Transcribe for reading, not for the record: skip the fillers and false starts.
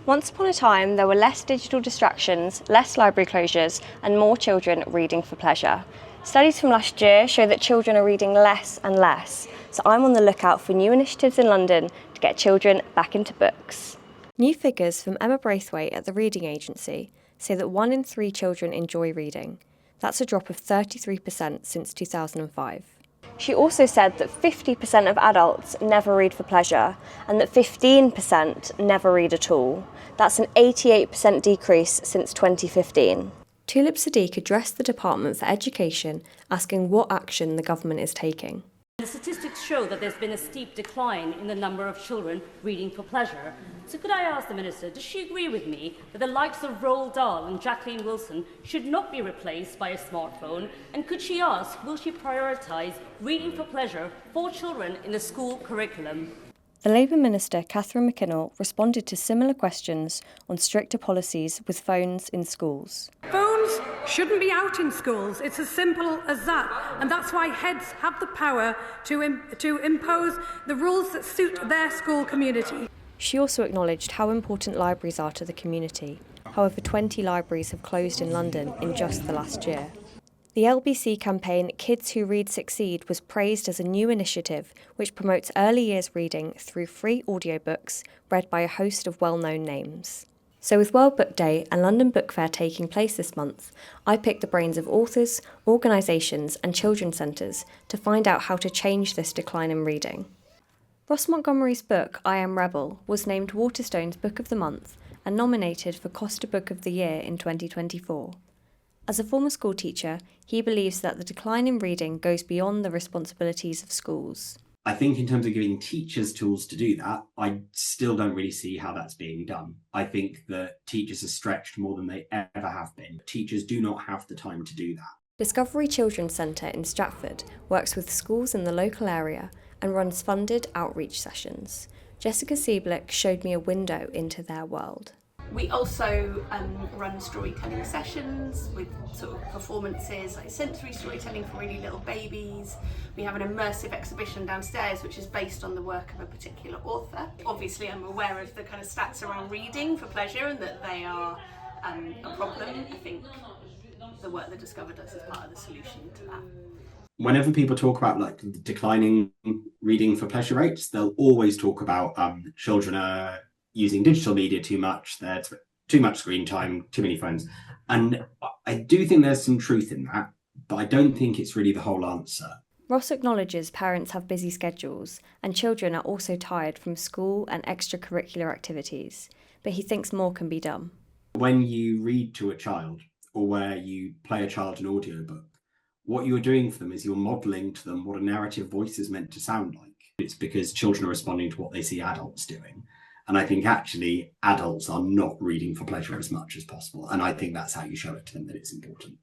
Once upon a time, there were less digital distractions, less library closures, and more children reading for pleasure. Studies from last year show that children are reading less and less, so I'm on the lookout for new initiatives in London to get children back into books. New figures from Emma Braithwaite at the Reading Agency say that 1 in 3 children enjoy reading. That's a drop of 33% since 2005. She also said that 50% of adults never read for pleasure and that 15% never read at all. That's an 88% decrease since 2015. Tulip Sadiq addressed the Department for Education, asking what action the government is taking. The statistics show that there's been a steep decline in the number of children reading for pleasure. So could I ask the Minister, does she agree with me that the likes of Roald Dahl and Jacqueline Wilson should not be replaced by a smartphone? And could she ask, will she prioritise reading for pleasure for children in the school curriculum? The Labour Minister, Catherine McKinnell, responded to similar questions on stricter policies with phones in schools. Phones shouldn't be out in schools. It's as simple as that. And that's why heads have the power to impose the rules that suit their school community. She also acknowledged how important libraries are to the community. However, 20 libraries have closed in London in just the last year. The LBC campaign Kids Who Read Succeed was praised as a new initiative which promotes early years reading through free audiobooks read by a host of well-known names. So with World Book Day and London Book Fair taking place this month, I picked the brains of authors, organisations and children's centres to find out how to change this decline in reading. Ross Montgomery's book, I Am Rebel, was named Waterstone's Book of the Month and nominated for Costa Book of the Year in 2024. As a former schoolteacher, he believes that the decline in reading goes beyond the responsibilities of schools. I think in terms of giving teachers tools to do that, I still don't really see how that's being done. I think that teachers are stretched more than they ever have been. Teachers do not have the time to do that. Discovery Children's Centre in Stratford works with schools in the local area and runs funded outreach sessions. Jessica Sieblick showed me a window into their world. We also run storytelling sessions with sort of performances like sensory storytelling for really little babies. We have an immersive exhibition downstairs which is based on the work of a particular author. Obviously I'm aware of the kind of stats around reading for pleasure and that they are a problem. I think the work that Discover does is part of the solution to that. Whenever people talk about like the declining reading for pleasure rates, they'll always talk about children are using digital media too much, there's too much screen time, too many phones. And I do think there's some truth in that, but I don't think it's really the whole answer. Ross acknowledges parents have busy schedules and children are also tired from school and extracurricular activities, but he thinks more can be done. When you read to a child or where you play a child an audiobook, what you're doing for them is you're modelling to them what a narrative voice is meant to sound like. It's because children are responding to what they see adults doing. And I think actually adults are not reading for pleasure as much as possible. And I think that's how you show it to them that it's important.